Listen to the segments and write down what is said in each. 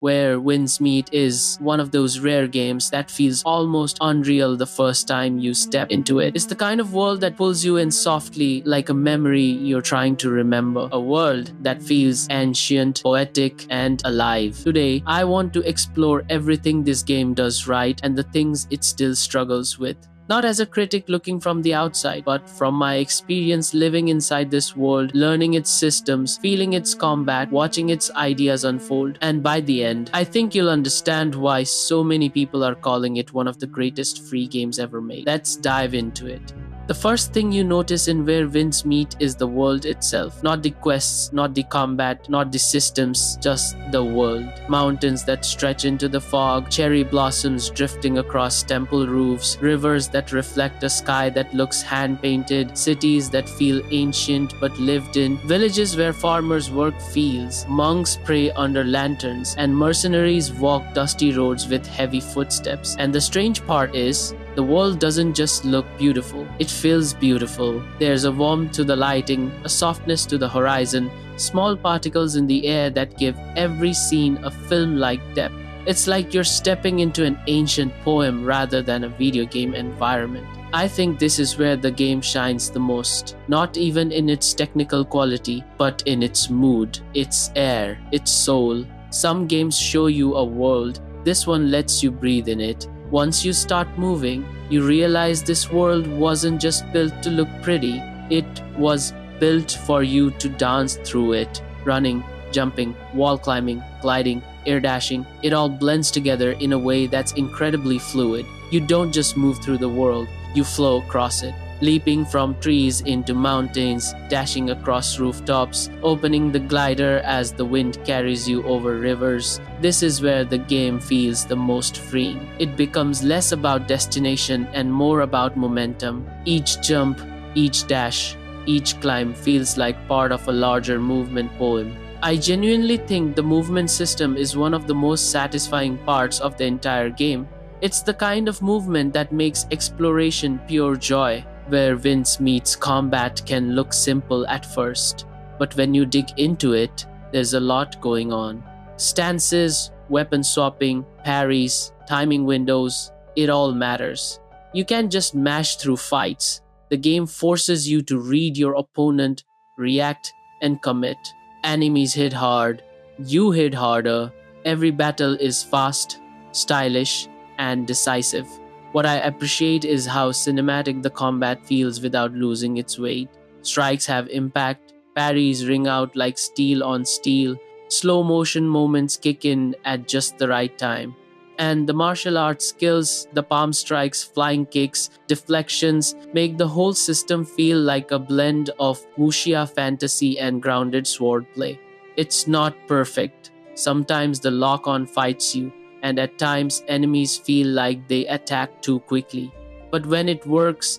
Where Winds Meet is one of those rare games that feels almost unreal the first time you step into it. It's the kind of world that pulls you in softly like a memory you're trying to remember. A world that feels ancient, poetic, and alive. Today, I want to explore everything this game does right and the things it still struggles with. Not as a critic looking from the outside, but from my experience living inside this world, learning its systems, feeling its combat, watching its ideas unfold. And by the end, I think you'll understand why so many people are calling it one of the greatest free games ever made. Let's dive into it. The first thing you notice in Where Winds Meet is the world itself. Not the quests, not the combat, not the systems, just the world. Mountains that stretch into the fog, cherry blossoms drifting across temple roofs, rivers that reflect a sky that looks hand-painted, cities that feel ancient but lived in, villages where farmers work fields, monks pray under lanterns, and mercenaries walk dusty roads with heavy footsteps. And the strange part is, the world doesn't just look beautiful, it feels beautiful. There's a warmth to the lighting, a softness to the horizon, small particles in the air that give every scene a film-like depth. It's like you're stepping into an ancient poem rather than a video game environment. I think this is where the game shines the most, not even in its technical quality, but in its mood, its air, its soul. Some games show you a world, this one lets you breathe in it. Once you start moving, you realize this world wasn't just built to look pretty, it was built for you to dance through it. Running, jumping, wall climbing, gliding, air dashing, it all blends together in a way that's incredibly fluid. You don't just move through the world, you flow across it. Leaping from trees into mountains, dashing across rooftops, opening the glider as the wind carries you over rivers. This is where the game feels the most freeing. It becomes less about destination and more about momentum. Each jump, each dash, each climb feels like part of a larger movement poem. I genuinely think the movement system is one of the most satisfying parts of the entire game. It's the kind of movement that makes exploration pure joy. Where Winds Meets combat can look simple at first, but when you dig into it, there's a lot going on. Stances, weapon swapping, parries, timing windows, it all matters. You can't just mash through fights. The game forces you to read your opponent, react, and commit. Enemies hit hard, you hit harder. Every battle is fast, stylish, and decisive. What I appreciate is how cinematic the combat feels without losing its weight. Strikes have impact, parries ring out like steel on steel, slow motion moments kick in at just the right time. And the martial arts skills, the palm strikes, flying kicks, deflections, make the whole system feel like a blend of wuxia fantasy and grounded swordplay. It's not perfect. Sometimes the lock-on fights you, and at times enemies feel like they attack too quickly. But when it works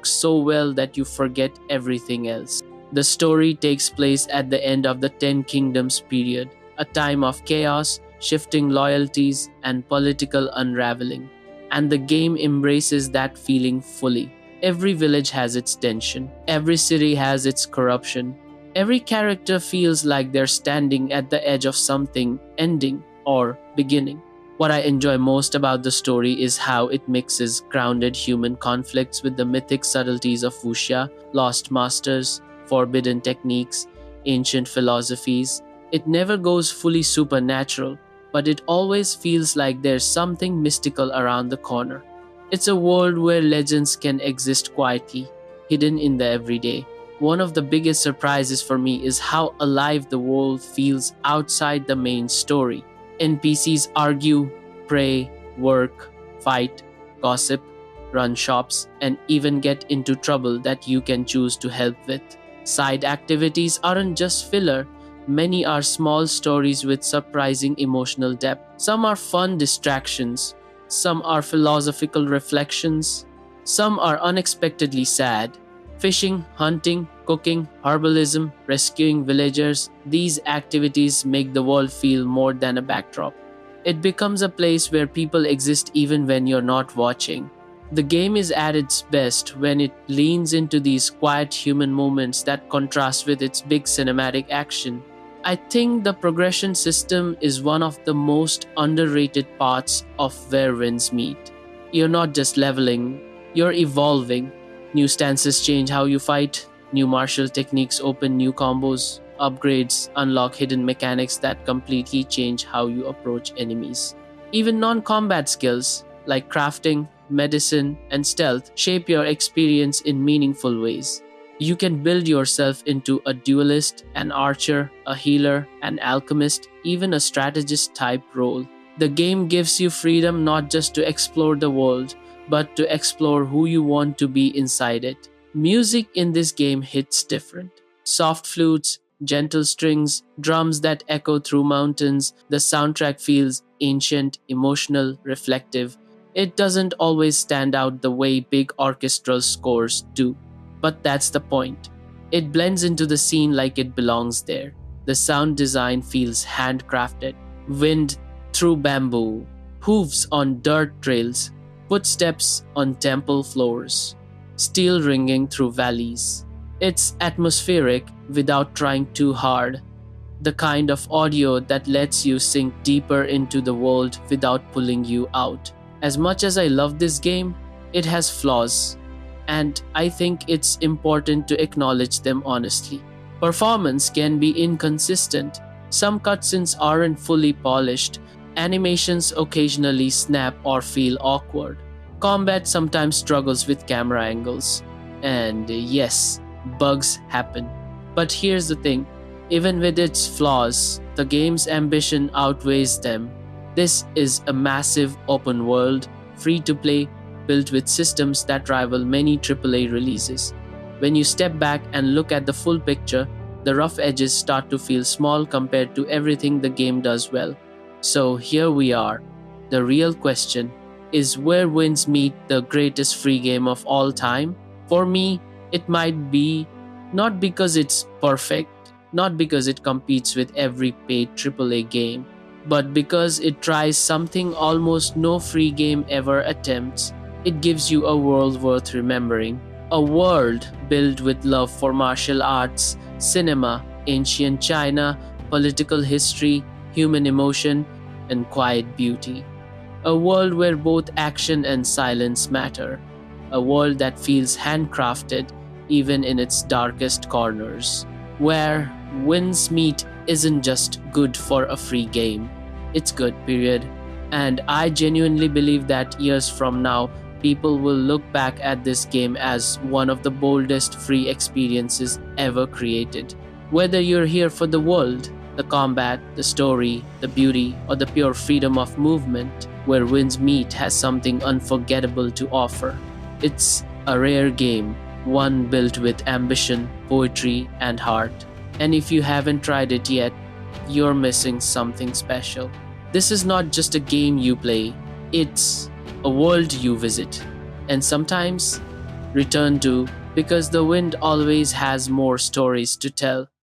so well that you forget everything else. The story takes place at the end of the Ten Kingdoms period, a time of chaos, shifting loyalties, and political unraveling. And the game embraces that feeling fully. Every village has its tension, every city has its corruption. Every character feels like they're standing at the edge of something ending or beginning. What I enjoy most about the story is how it mixes grounded human conflicts with the mythic subtleties of wuxia, lost masters, forbidden techniques, ancient philosophies. It never goes fully supernatural, but it always feels like there's something mystical around the corner. It's a world where legends can exist quietly, hidden in the everyday. One of the biggest surprises for me is how alive the world feels outside the main story. NPCs argue, pray, work, fight, gossip, run shops, and even get into trouble that you can choose to help with. Side activities aren't just filler, many are small stories with surprising emotional depth. Some are fun distractions, some are philosophical reflections, some are unexpectedly sad. Fishing, hunting, cooking, herbalism, rescuing villagers, these activities make the world feel more than a backdrop. It becomes a place where people exist even when you're not watching. The game is at its best when it leans into these quiet human moments that contrast with its big cinematic action. I think the progression system is one of the most underrated parts of where winds meet. You're not just leveling, you're evolving. New stances change how you fight, new martial techniques open new combos, upgrades unlock hidden mechanics that completely change how you approach enemies. Even non combat skills like crafting, medicine, and stealth shape your experience in meaningful ways. You can build yourself into a duelist, an archer, a healer, an alchemist, even a strategist type role. The game gives you freedom not just to explore the world, but to explore who you want to be inside it. Music in this game hits different. Soft flutes, gentle strings, drums that echo through mountains, the soundtrack feels ancient, emotional, reflective. It doesn't always stand out the way big orchestral scores do. But that's the point. It blends into the scene like it belongs there. The sound design feels handcrafted. Wind through bamboo, hooves on dirt trails, footsteps on temple floors, steel ringing through valleys. It's atmospheric without trying too hard. The kind of audio that lets you sink deeper into the world without pulling you out. As much as I love this game, it has flaws, and I think it's important to acknowledge them honestly. Performance can be inconsistent. Some cutscenes aren't fully polished, animations occasionally snap or feel awkward. Combat sometimes struggles with camera angles. And yes, bugs happen. But here's the thing, even with its flaws, the game's ambition outweighs them. This is a massive open world, free to play, built with systems that rival many AAA releases. When you step back and look at the full picture, the rough edges start to feel small compared to everything the game does well. So here we are. The real question is, where winds meet the greatest free game of all time? For me, it might be not because it's perfect, not because it competes with every paid AAA game, but because it tries something almost no free game ever attempts. It gives you a world worth remembering. A world built with love for martial arts, cinema, ancient China, political history, human emotion, and quiet beauty. A world where both action and silence matter. A world that feels handcrafted even in its darkest corners. Where Winds Meet isn't just good for a free game. It's good, period. And I genuinely believe that years from now, people will look back at this game as one of the boldest free experiences ever created. Whether you're here for the world, the combat, the story, the beauty, or the pure freedom of movement, Where Winds Meet has something unforgettable to offer. It's a rare game, one built with ambition, poetry, and heart. And if you haven't tried it yet, you're missing something special. This is not just a game you play, it's a world you visit, and sometimes return to, because the wind always has more stories to tell.